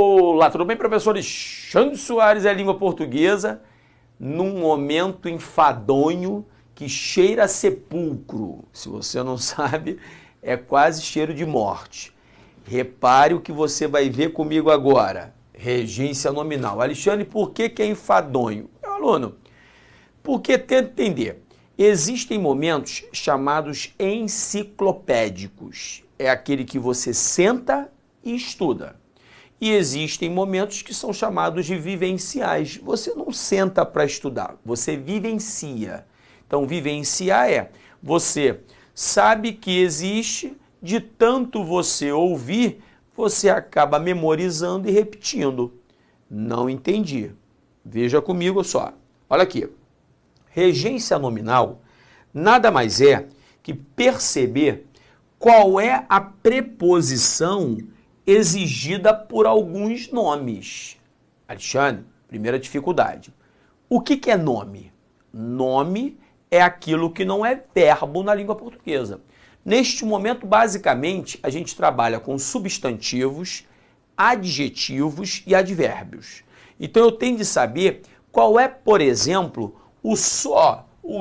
Olá, tudo bem, professor Alexandre Soares, é língua portuguesa, num momento enfadonho que cheira a sepulcro. Se você não sabe, é quase cheiro de morte. Repare o que você vai ver comigo agora. Regência nominal. Alexandre, por que é enfadonho? Meu aluno, porque tenta entender. Existem momentos chamados enciclopédicos. É aquele que você senta e estuda. E existem momentos que são chamados de vivenciais. Você não senta para estudar, você vivencia. Então, vivenciar é você sabe que existe, de tanto você ouvir, você acaba memorizando e repetindo. Não entendi. Veja comigo só. Olha aqui. Regência nominal nada mais é que perceber qual é a preposição exigida por alguns nomes. Alexandre, primeira dificuldade. O que é nome? Nome é aquilo que não é verbo na língua portuguesa. Neste momento, basicamente, a gente trabalha com substantivos, adjetivos e advérbios. Então, eu tenho de saber qual é, por exemplo,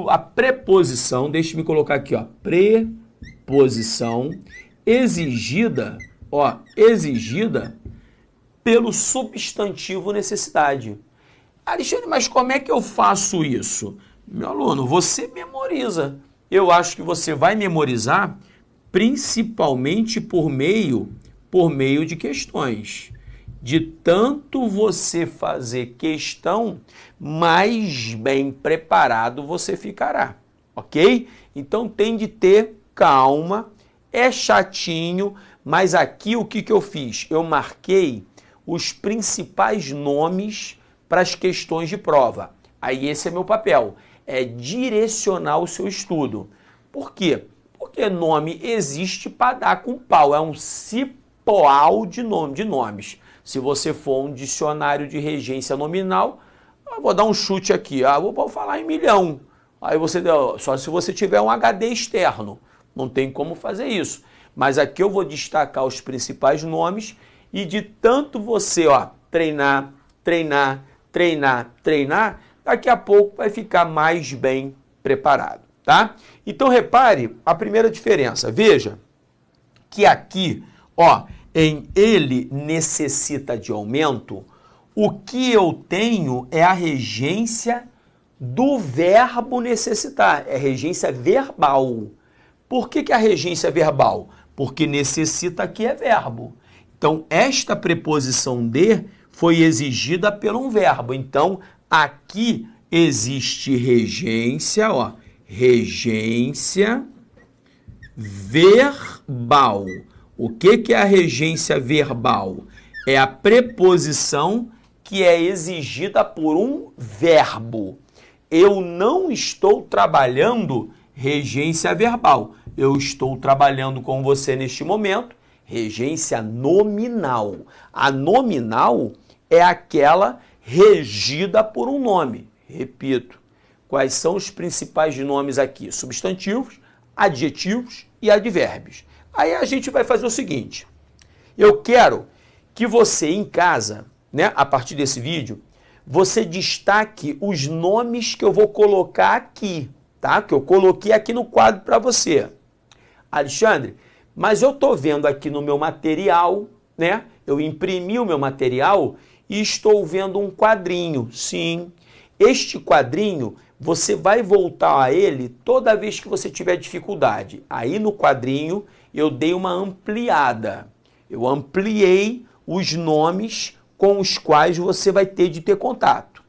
a preposição, deixe-me colocar aqui, ó, preposição exigida pelo substantivo necessidade. Alexandre, mas como é que eu faço isso? Meu aluno, você memoriza. Eu acho que você vai memorizar principalmente por meio de questões. De tanto você fazer questão, mais bem preparado você ficará, ok? Então tem de ter calma, é chatinho, mas aqui o que eu fiz? Eu marquei os principais nomes para as questões de prova. Aí esse é meu papel, é direcionar o seu estudo. Por quê? Porque nome existe para dar com pau, é um cipoal de nomes. Se você for um dicionário de regência nominal, eu vou dar um chute aqui, vou falar em milhão. Aí só se você tiver um HD externo, não tem como fazer isso. Mas aqui eu vou destacar os principais nomes e de tanto você treinar, daqui a pouco vai ficar mais bem preparado, tá? Então repare a primeira diferença. Veja que aqui, em ele necessita de aumento, o que eu tenho é a regência do verbo necessitar, é regência verbal. Por que a regência é verbal? Porque necessita aqui é verbo. Então, esta preposição de foi exigida por um verbo. Então, aqui existe regência, regência verbal. O que é a regência verbal? É a preposição que é exigida por um verbo. Eu não estou trabalhando regência verbal. Eu estou trabalhando com você neste momento regência nominal. A nominal é aquela regida por um nome. Repito, quais são os principais nomes aqui? Substantivos, adjetivos e advérbios. Aí a gente vai fazer o seguinte, eu quero que você em casa, a partir desse vídeo, você destaque os nomes que eu vou colocar aqui, tá? Que eu coloquei aqui no quadro para você. Alexandre, mas eu estou vendo aqui no meu material, eu imprimi o meu material e estou vendo um quadrinho. Sim, este quadrinho, você vai voltar a ele toda vez que você tiver dificuldade. Aí no quadrinho eu dei uma ampliada. Eu ampliei os nomes com os quais você vai ter de ter contato.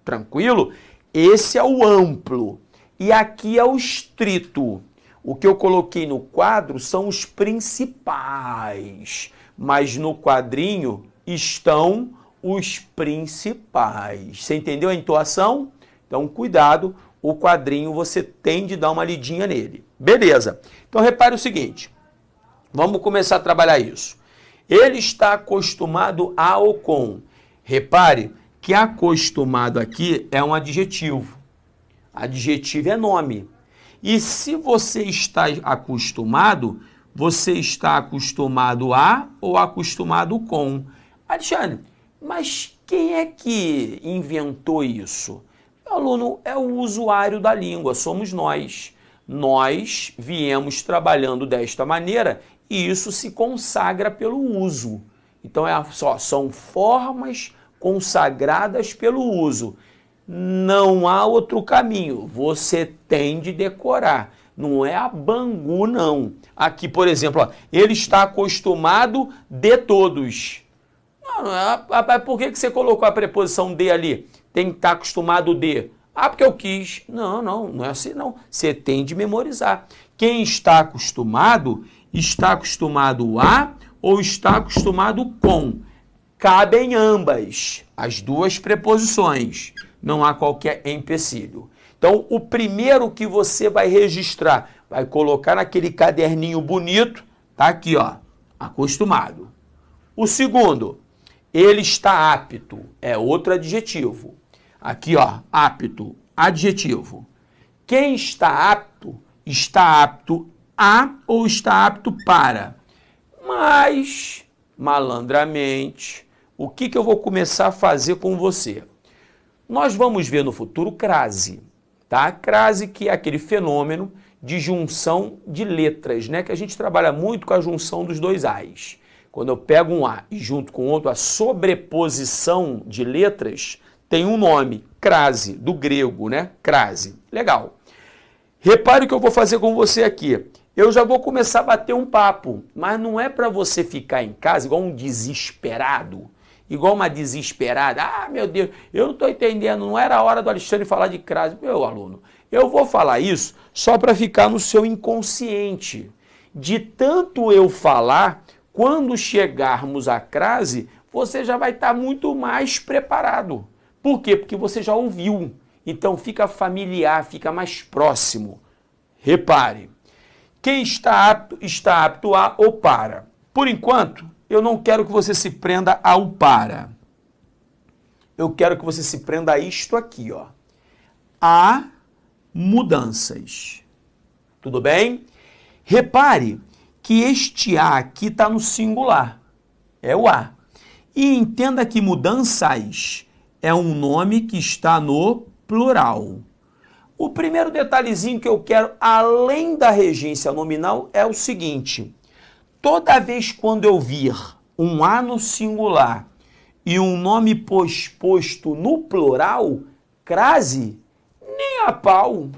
Tranquilo? Esse é o amplo. E aqui é o estrito. O que eu coloquei no quadro são os principais. Mas no quadrinho estão os principais. Você entendeu a entoação? Então, cuidado, o quadrinho você tem de dar uma lidinha nele. Beleza. Então, repare o seguinte. Vamos começar a trabalhar isso. Ele está acostumado a ou com. Repare que acostumado aqui é um adjetivo. Adjetivo é nome. E se você está acostumado a ou acostumado com? Alexandre, mas quem é que inventou isso? Aluno, é o usuário da língua, somos nós. Nós viemos trabalhando desta maneira e isso se consagra pelo uso. Então, são formas consagradas pelo uso. Não há outro caminho, você tem de decorar. Não é a Bangu, não. Aqui, por exemplo, ó, ele está acostumado de todos. Por que você colocou a preposição de ali? Tem que estar acostumado de. Porque eu quis. Não é assim não. Você tem de memorizar. Quem está acostumado a ou está acostumado com. Cabem ambas, as duas preposições. Não há qualquer empecilho. Então, o primeiro que você vai registrar, vai colocar naquele caderninho bonito, tá aqui, ó, acostumado. O segundo, ele está apto, é outro adjetivo. Aqui, ó, apto, adjetivo. Quem está apto a ou está apto para. Mas, malandramente, o que eu vou começar a fazer com você? Nós vamos ver no futuro crase, tá? Crase que é aquele fenômeno de junção de letras, né? Que a gente trabalha muito com a junção dos dois A's. Quando eu pego um A e junto com outro, a sobreposição de letras tem um nome, crase, do grego, né? Crase. Legal. Repare o que eu vou fazer com você aqui. Eu já vou começar a bater um papo, mas não é para você ficar em casa igual um desesperado, igual uma desesperada. Meu Deus, eu não estou entendendo, não era a hora do Alexandre falar de crase. Meu aluno, eu vou falar isso só para ficar no seu inconsciente. De tanto eu falar, quando chegarmos à crase, você já vai estar muito mais preparado. Por quê? Porque você já ouviu. Então fica familiar, fica mais próximo. Repare, quem está apto a ou para. Por enquanto, eu não quero que você se prenda ao para. Eu quero que você se prenda a isto aqui, ó. Há mudanças. Tudo bem? Repare que este A aqui está no singular. É o A. E entenda que mudanças é um nome que está no plural. O primeiro detalhezinho que eu quero, além da regência nominal, é o seguinte. Toda vez quando eu vir um A no singular e um nome posposto no plural, crase, nem a pau.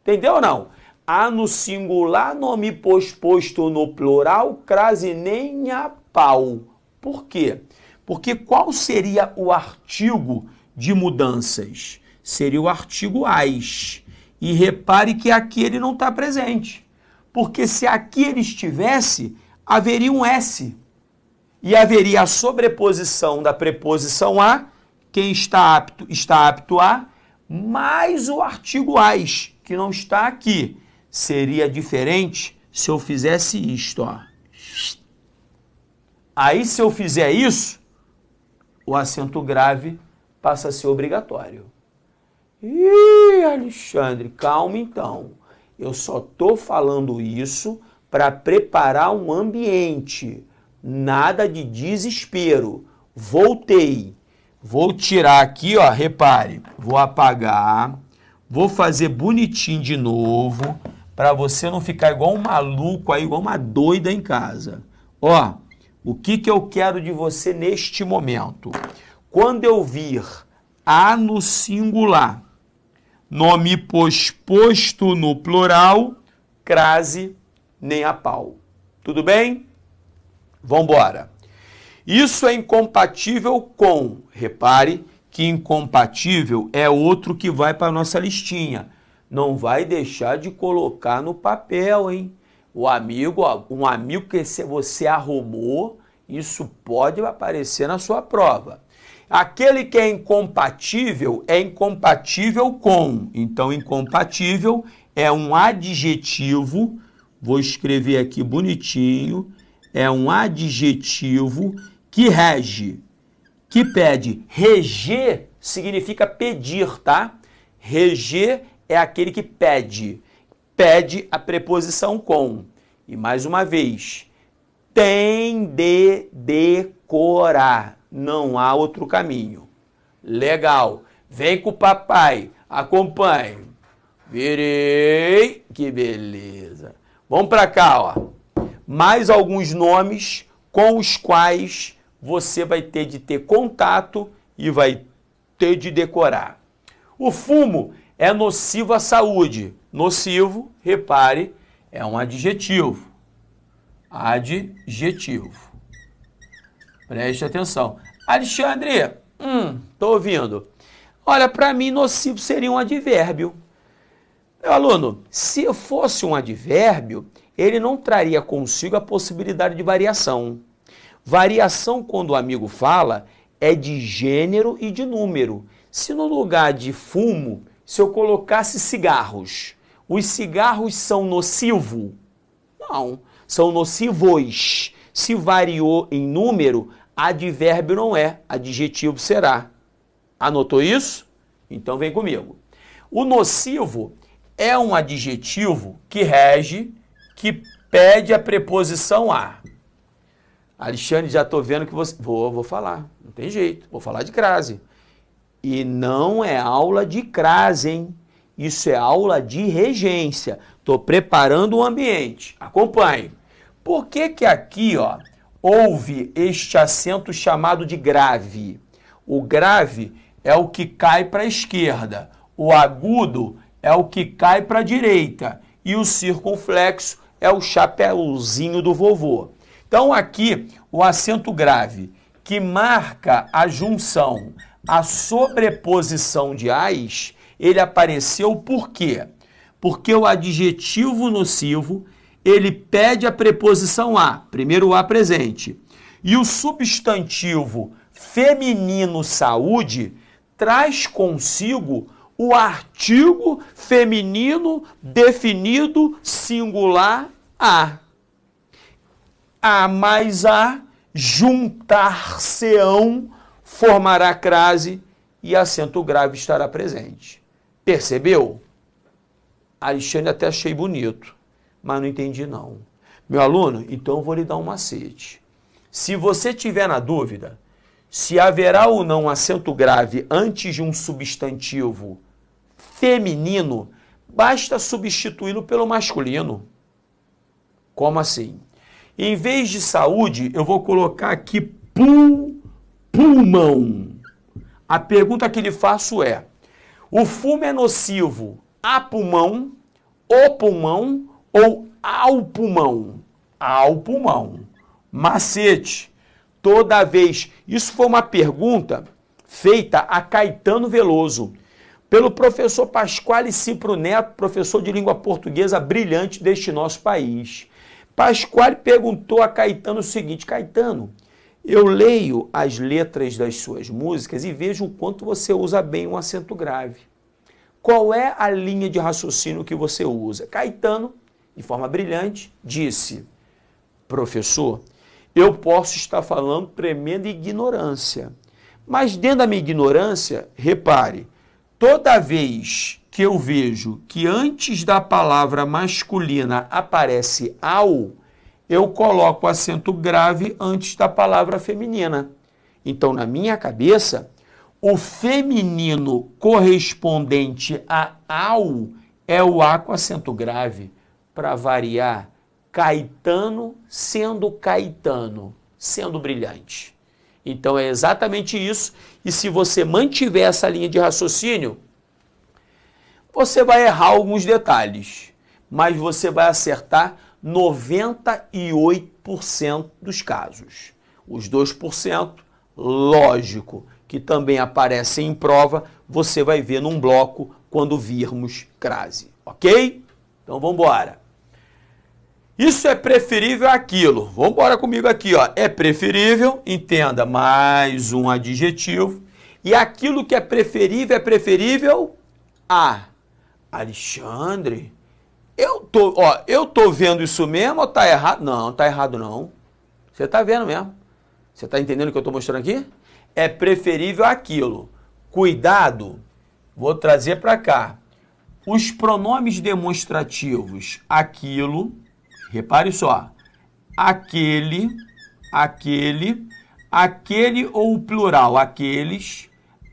Entendeu ou não? A no singular, nome posposto no plural, crase, nem a pau. Por quê? Porque qual seria o artigo de mudanças? Seria o artigo as. E repare que aqui ele não está presente. Porque se aqui ele estivesse, haveria um S. E haveria a sobreposição da preposição a, quem está apto a, mais o artigo as, que não está aqui. Seria diferente se eu fizesse isto, ó. Aí, se eu fizer isso, o acento grave passa a ser obrigatório. Ih, Alexandre, calma então. Eu só estou falando isso para preparar um ambiente. Nada de desespero. Voltei. Vou tirar aqui, ó, repare. Vou apagar. Vou fazer bonitinho de novo, para você não ficar igual um maluco aí, igual uma doida em casa. Ó, o que eu quero de você neste momento? Quando eu vir A no singular, nome posposto no plural, crase, nem a pau. Tudo bem? Vamos embora. Isso é incompatível com, repare que incompatível é outro que vai para a nossa listinha. Não vai deixar de colocar no papel, hein? O amigo, ó, um amigo que você arrumou, isso pode aparecer na sua prova. Aquele que é incompatível com. Então, incompatível é um adjetivo, vou escrever aqui bonitinho, é um adjetivo que rege, que pede. Reger significa pedir, tá? Reger é aquele que pede. Pede a preposição com. E mais uma vez, tem de decorar. não há outro caminho. Legal. Vem com o papai. Acompanhe. Virei. Que beleza. Vamos para cá, ó. Mais alguns nomes com os quais você vai ter de ter contato e vai ter de decorar. O fumo é nocivo à saúde. Nocivo, repare, é um adjetivo. Adjetivo. Preste atenção. Alexandre, tô ouvindo. Olha, para mim, nocivo seria um advérbio. Meu aluno, se fosse um advérbio, ele não traria consigo a possibilidade de variação. Variação, quando o amigo fala, é de gênero e de número. Se no lugar de fumo, se eu colocasse cigarros, os cigarros são nocivos? Não, são nocivos. Se variou em número, advérbio não é, adjetivo será. Anotou isso? Então vem comigo. O nocivo é um adjetivo que rege, que pede a preposição a. Alexandre, já estou vendo que você... Vou falar, não tem jeito, vou falar de crase. E não é aula de crase, hein? Isso é aula de regência. Estou preparando o ambiente. Acompanhe. Por que que aqui, ó, houve este acento chamado de grave? O grave é o que cai para a esquerda. O agudo é o que cai para a direita. E o circunflexo é o chapeuzinho do vovô. Então aqui o acento grave, que marca a junção, a sobreposição de ais, ele apareceu por quê? Porque o adjetivo nocivo, ele pede a preposição a, primeiro o a presente. E o substantivo feminino saúde traz consigo o artigo feminino definido singular a. A mais a, juntar-se-ão, formará crase e acento grave estará presente. Percebeu? Alexandre, até achei bonito, mas não entendi não. Meu aluno, então eu vou lhe dar um macete. Se você tiver na dúvida se haverá ou não acento grave antes de um substantivo feminino, basta substituí-lo pelo masculino. Como assim? Em vez de saúde, eu vou colocar aqui pulmão. A pergunta que lhe faço é: o fumo é nocivo a pulmão, o pulmão ou ao pulmão? Ao pulmão. Macete. Toda vez. Isso foi uma pergunta feita a Caetano Veloso, pelo professor Pasquale Cipro Neto, professor de língua portuguesa brilhante deste nosso país. Pasquale perguntou a Caetano o seguinte: Caetano, eu leio as letras das suas músicas e vejo o quanto você usa bem um acento grave. Qual é a linha de raciocínio que você usa? Caetano, de forma brilhante, disse: professor, eu posso estar falando tremenda ignorância, mas dentro da minha ignorância, repare, toda vez que eu vejo que antes da palavra masculina aparece ao, eu coloco o acento grave antes da palavra feminina. Então, na minha cabeça, o feminino correspondente a ao é o A com acento grave. Para variar, Caetano, sendo brilhante. Então, é exatamente isso. E se você mantiver essa linha de raciocínio, você vai errar alguns detalhes, mas você vai acertar 98% dos casos. Os 2%, lógico, que também aparecem em prova, você vai ver num bloco quando virmos crase, ok? Então vamos embora. Isso é preferível àquilo. Vamos embora comigo aqui, ó. É preferível, entenda, mais um adjetivo. E aquilo que é preferível a. Alexandre, eu tô vendo isso mesmo ou tá errado? Não, tá errado não. Você tá vendo mesmo. Você tá entendendo o que eu tô mostrando aqui? É preferível aquilo. Cuidado, vou trazer para cá. Os pronomes demonstrativos, aquilo, repare só, aquele, aquele ou o plural, aqueles,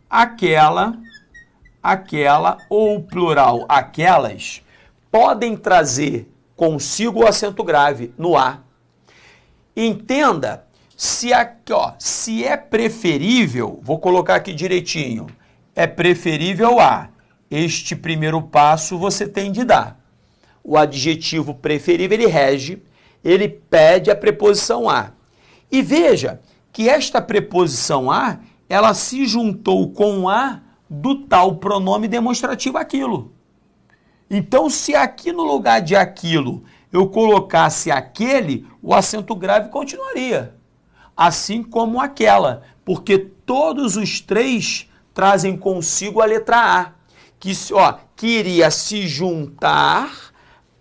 aquela, aquela ou o plural, aquelas, podem trazer consigo o acento grave no A. Entenda, se aqui, ó, se é preferível, vou colocar aqui direitinho, é preferível a. Este primeiro passo você tem de dar. O adjetivo preferível, ele rege, ele pede a preposição a. E veja que esta preposição a, ela se juntou com a do tal pronome demonstrativo aquilo. Então, se aqui no lugar de aquilo eu colocasse aquele, o acento grave continuaria. Assim como aquela, porque todos os três trazem consigo a letra A, que iria se juntar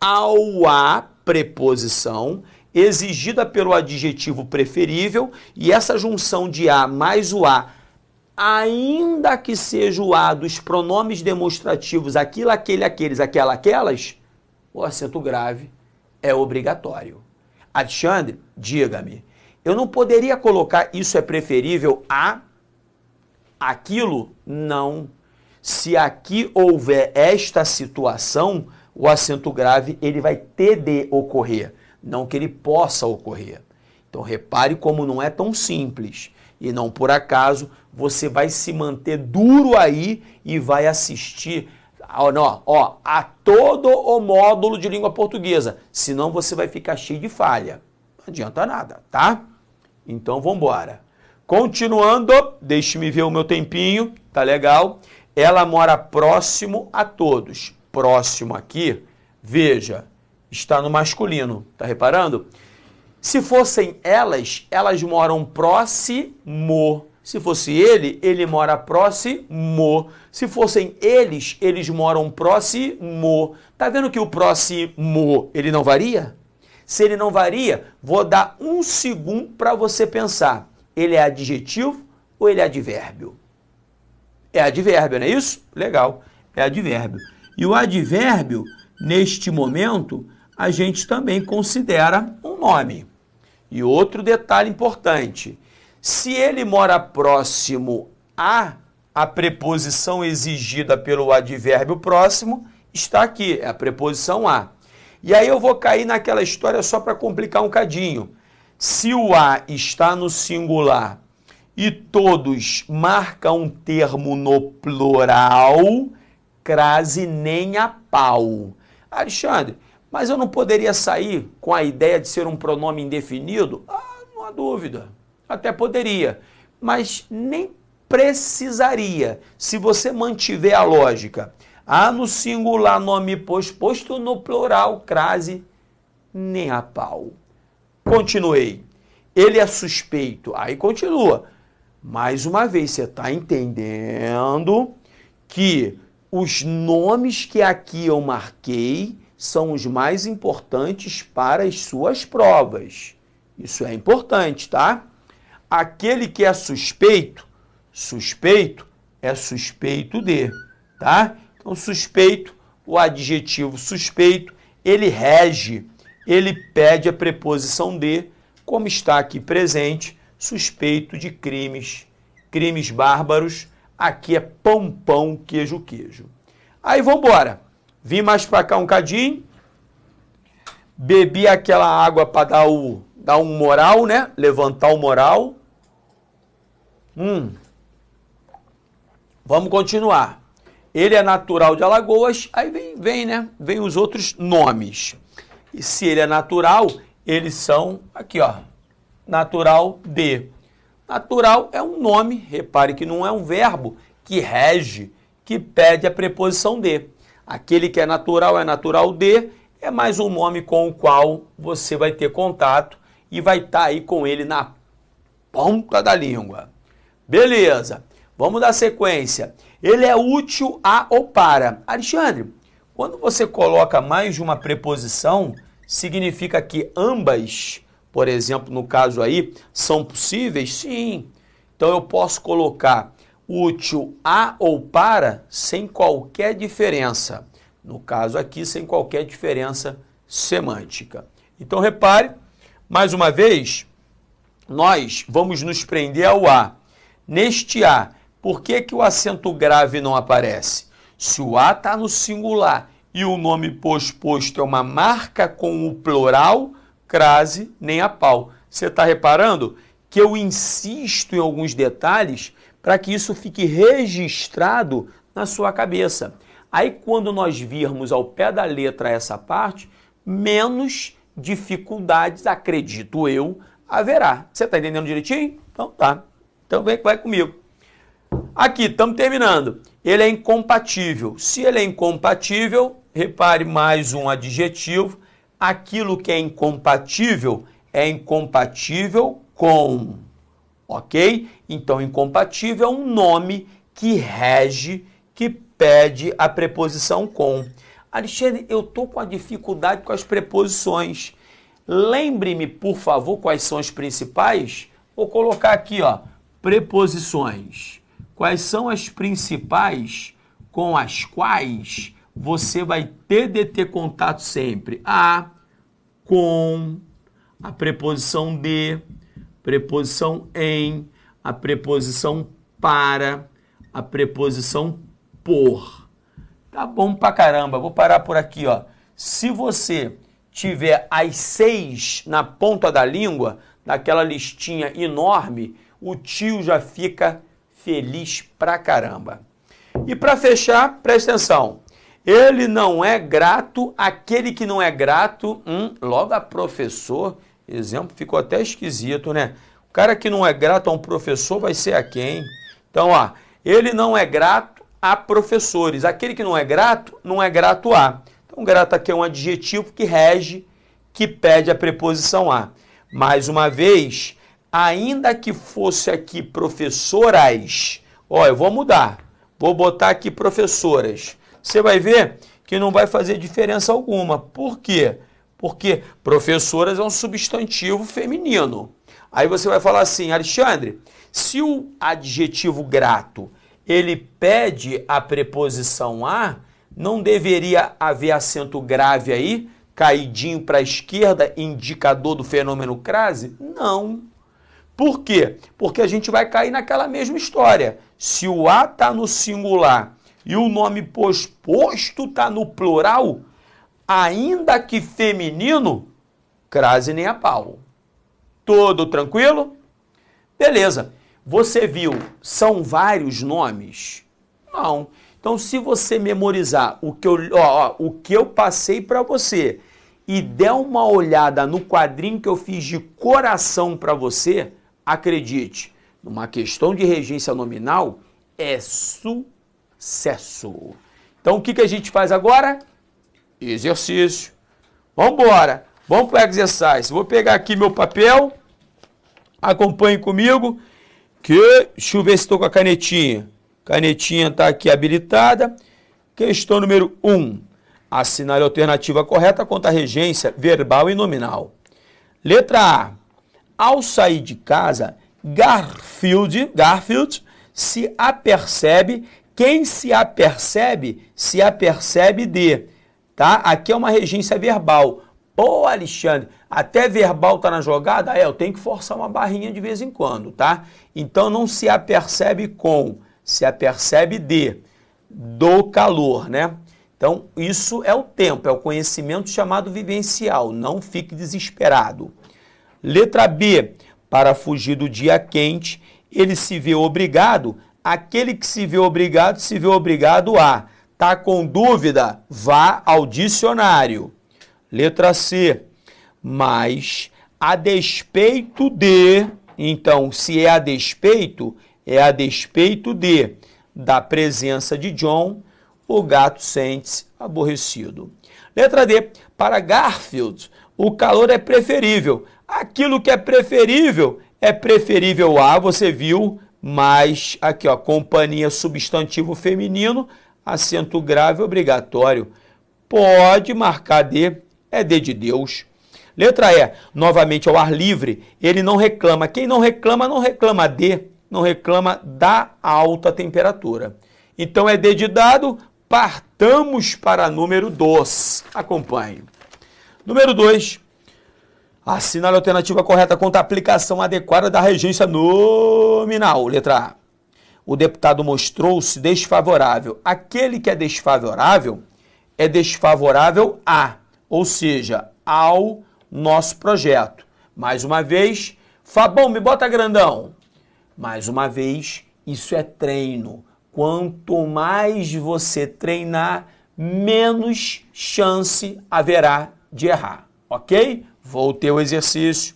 ao A, preposição, exigida pelo adjetivo preferível, e essa junção de A mais o A, ainda que seja o A dos pronomes demonstrativos, aquilo, aquele, aqueles, aquela, aquelas, o acento grave é obrigatório. Alexandre, diga-me, eu não poderia colocar isso é preferível a aquilo? Não. Se aqui houver esta situação, o acento grave ele vai ter de ocorrer, não que ele possa ocorrer. Então repare como não é tão simples. E não por acaso você vai se manter duro aí e vai assistir a todo o módulo de língua portuguesa. Senão você vai ficar cheio de falha. Não adianta nada, tá? Então vamos embora. Continuando, deixe-me ver o meu tempinho, tá legal? Ela mora próximo a todos. Próximo aqui, veja, está no masculino, tá reparando? Se fossem elas, elas moram próximo. Se fosse ele mora próximo. Se fossem eles moram próximo. Tá vendo que o próximo, ele não varia? Se ele não varia, vou dar um segundo para você pensar. Ele é adjetivo ou ele é advérbio? É advérbio, não é isso? Legal, é advérbio. E o advérbio, neste momento, a gente também considera um nome. E outro detalhe importante, se ele mora próximo a preposição exigida pelo advérbio próximo está aqui, é a preposição a. E aí eu vou cair naquela história só para complicar um cadinho. Se o a está no singular e todos marcam um termo no plural, crase nem a pau. Alexandre, mas eu não poderia sair com a ideia de ser um pronome indefinido? Não há dúvida. Até poderia, mas nem precisaria. Se você mantiver a lógica, no singular nome posto no plural, crase nem a pau. Continuei. Ele é suspeito. Aí continua. Mais uma vez, você está entendendo que os nomes que aqui eu marquei são os mais importantes para as suas provas. Isso é importante, tá? Aquele que é suspeito é suspeito de, tá? Então, suspeito, o adjetivo suspeito, ele rege, ele pede a preposição de, como está aqui presente, suspeito de crimes, crimes bárbaros, aqui é pão, pão, queijo, queijo. Aí, vamos embora. Vim mais para cá um cadinho, bebi aquela água para dar um moral, né? Levantar o moral. Vamos continuar. Ele é natural de Alagoas, aí vem os outros nomes. E se ele é natural, eles são, aqui ó, natural de. Natural é um nome, repare que não é um verbo, que rege, que pede a preposição de. Aquele que é natural de, é mais um nome com o qual você vai ter contato e vai estar aí com ele na ponta da língua. Beleza, vamos dar sequência. Ele é útil a ou para. Alexandre, quando você coloca mais de uma preposição, significa que ambas, por exemplo, no caso aí, são possíveis? Sim. Então eu posso colocar útil a ou para sem qualquer diferença. No caso aqui, sem qualquer diferença semântica. Então repare, mais uma vez, nós vamos nos prender ao A. Neste A, por que que o acento grave não aparece? Se o A está no singular e o nome posposto é uma marca com o plural, crase nem a pau. Você está reparando que eu insisto em alguns detalhes para que isso fique registrado na sua cabeça. Aí quando nós virmos ao pé da letra essa parte, menos dificuldades, acredito eu, haverá. Você está entendendo direitinho? Então tá. Então vai comigo. Aqui, estamos terminando. Ele é incompatível. Se ele é incompatível, repare mais um adjetivo. Aquilo que é incompatível com. Ok? Então, incompatível é um nome que rege, que pede a preposição com. Alexandre, eu estou com a dificuldade com as preposições. Lembre-me, por favor, quais são as principais. Vou colocar aqui, ó, preposições. Quais são as principais com as quais você vai ter de ter contato sempre? A, com, a preposição de, preposição em, a preposição para, a preposição por. Tá bom pra caramba, vou parar por aqui, ó. Se você tiver as 6 na ponta da língua, naquela listinha enorme, o tio já fica feliz pra caramba. E para fechar, presta atenção. Ele não é grato, aquele que não é grato, logo a professor, exemplo, ficou até esquisito, né? O cara que não é grato a um professor vai ser a quem? Então, ó, ele não é grato a professores. Aquele que não é grato a. Então, grato aqui é um adjetivo que rege, que pede a preposição a. Mais uma vez, ainda que fosse aqui professoras, ó, eu vou mudar. Vou botar aqui professoras. Você vai ver que não vai fazer diferença alguma. Por quê? Porque professoras é um substantivo feminino. Aí você vai falar assim, Alexandre, se o adjetivo grato ele pede a preposição a, não deveria haver acento grave aí, caidinho para a esquerda, indicador do fenômeno crase? Não. Por quê? Porque a gente vai cair naquela mesma história. Se o a está no singular e o nome posposto está no plural, ainda que feminino, crase nem a pau. Tudo tranquilo? Beleza. Você viu, são vários nomes? Não. Então, se você memorizar o que eu passei para você e der uma olhada no quadrinho que eu fiz de coração para você, acredite, numa questão de regência nominal, é sucesso. Então, o que a gente faz agora? Exercício. Vamos embora. Vamos para o exercício. Vou pegar aqui meu papel. Acompanhe comigo. Deixa eu ver se estou com a canetinha. Canetinha está aqui habilitada. Questão número 1. Assinale a alternativa correta quanto à regência verbal e nominal. Letra A. Ao sair de casa, Garfield se apercebe. Quem se apercebe de. Tá? Aqui é uma regência verbal. Ô, Alexandre, até verbal tá na jogada? Eu tenho que forçar uma barrinha de vez em quando, tá? Então não se apercebe com, se apercebe de, do calor, né? Então isso é o tempo, é o conhecimento chamado vivencial, não fique desesperado. Letra B, para fugir do dia quente, ele se vê obrigado, aquele que se vê obrigado a. Tá com dúvida? Vá ao dicionário. Letra C, mas a despeito de, então, se é a despeito de, da presença de John, o gato sente-se aborrecido. Letra D, para Garfield, o calor é preferível. Aquilo que é preferível a, você viu, mas aqui, ó, companhia substantivo feminino, acento grave obrigatório. Pode marcar D, é D de Deus. Letra E, novamente ao ar livre, ele não reclama. Quem não reclama D, não reclama da alta temperatura. Então é D de dado, partamos para número 2. Acompanhe. Número 2, Assinale a alternativa correta quanto à aplicação adequada da regência nominal. Letra A. O deputado mostrou-se desfavorável. Aquele que é desfavorável a, ou seja, ao nosso projeto. Mais uma vez, Fabão, me bota grandão. Mais uma vez, isso é treino. Quanto mais você treinar, menos chance haverá de errar, ok? Voltei ao exercício.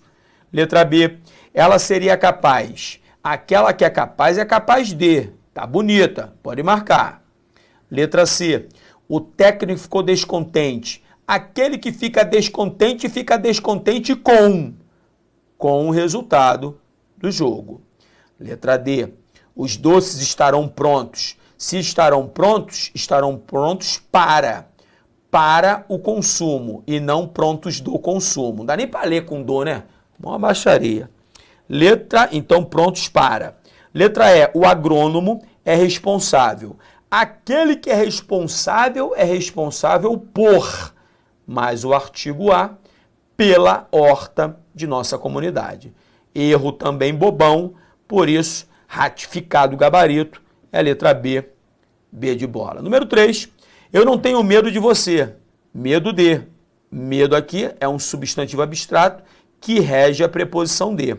Letra B. Ela seria capaz. Aquela que é capaz de. Tá bonita, pode marcar. Letra C. O técnico ficou descontente. Aquele que fica descontente com o resultado do jogo. Letra D. Os doces estarão prontos. Se estarão prontos para o consumo e não prontos do consumo. Não dá nem para ler com do, né? Uma baixaria. Então, prontos para. Letra E. O agrônomo é responsável. Aquele que é responsável por, mais o artigo A, pela horta de nossa comunidade. Erro também bobão, por isso, ratificado o gabarito, é a letra B, B de bola. Número 3, eu não tenho medo de você, medo de. Medo aqui é um substantivo abstrato que rege a preposição de.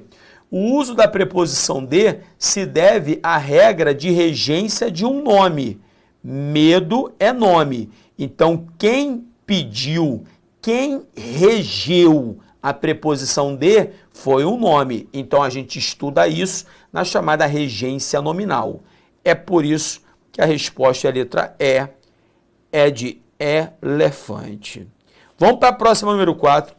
O uso da preposição de se deve à regra de regência de um nome. Medo é nome. Então, quem pediu, quem regeu a preposição de foi um nome. Então, a gente estuda isso na chamada regência nominal. É por isso que a resposta é a letra E, é de elefante. Vamos para a próxima, número 4.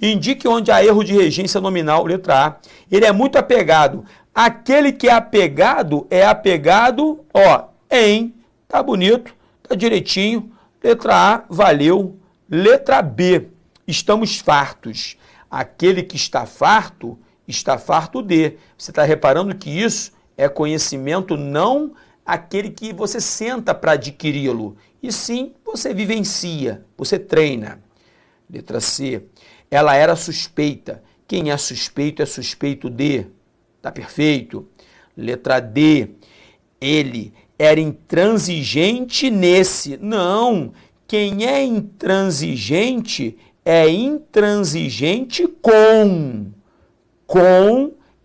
Indique onde há erro de regência nominal, letra A. Ele é muito apegado. Aquele que é apegado, em. Tá bonito, tá direitinho. Letra A, valeu. Letra B, estamos fartos. Aquele que está farto de. Você está reparando que isso é conhecimento, não aquele que você senta para adquiri-lo, e sim você vivencia, você treina. Letra C, ela era suspeita. Quem é suspeito de. Tá perfeito. Letra D, ele era intransigente nesse. Não, quem é intransigente é intransigente com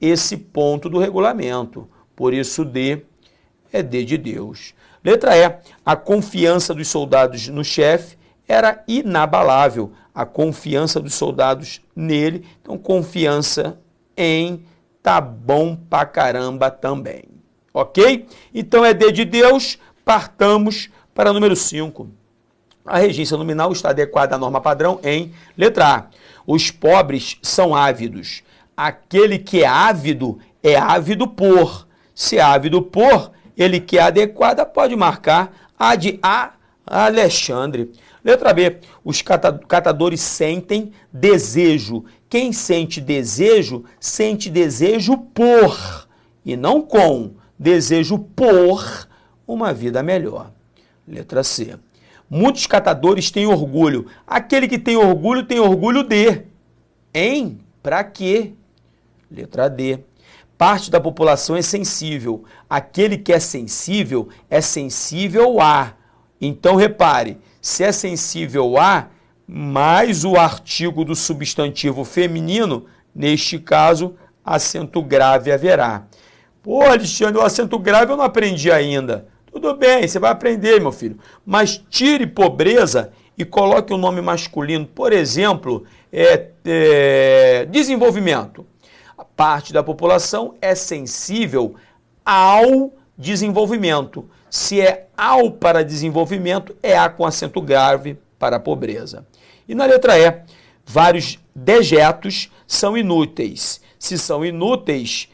esse ponto do regulamento. Por isso D é D de Deus. Letra E, a confiança dos soldados no chefe era inabalável. A confiança dos soldados nele, então confiança em, tá bom pra caramba também. Ok? Então é D de Deus, partamos para número 5. A regência nominal está adequada à norma padrão em letra A. Os pobres são ávidos. Aquele que é ávido por. Se é ávido por, ele que é adequada, pode marcar a de A, Alexandre. Letra B, os catadores sentem desejo. Quem sente desejo por, e não com, desejo por uma vida melhor. Letra C, muitos catadores têm orgulho. Aquele que tem orgulho de. Em? Pra quê? Letra D, parte da população é sensível. Aquele que é sensível a. Então, repare, se é sensível a, mais o artigo do substantivo feminino, neste caso, acento grave haverá. Pô, Alexandre, o acento grave eu não aprendi ainda. Tudo bem, você vai aprender, meu filho. Mas tire pobreza e coloque o nome masculino. Por exemplo, desenvolvimento. A parte da população é sensível ao desenvolvimento. Se é ao para desenvolvimento, é a com acento grave para a pobreza. E na letra E, vários dejetos são inúteis. Se são inúteis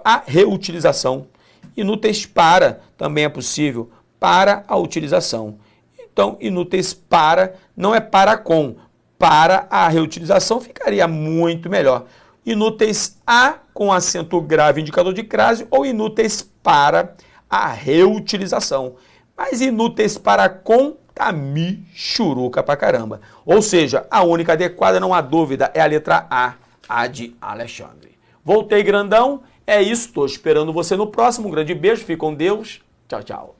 a reutilização. Inúteis para também é possível, para a utilização. Então, inúteis para não é para com. Para a reutilização ficaria muito melhor. Inúteis a com acento grave indicador de crase ou inúteis para a reutilização. Mas inúteis para com, tá michuruca pra caramba. Ou seja, a única adequada, não há dúvida, é a letra A de Alexandre. Voltei, grandão. É isso, tô esperando você no próximo. Um grande beijo, fique com Deus. Tchau, tchau.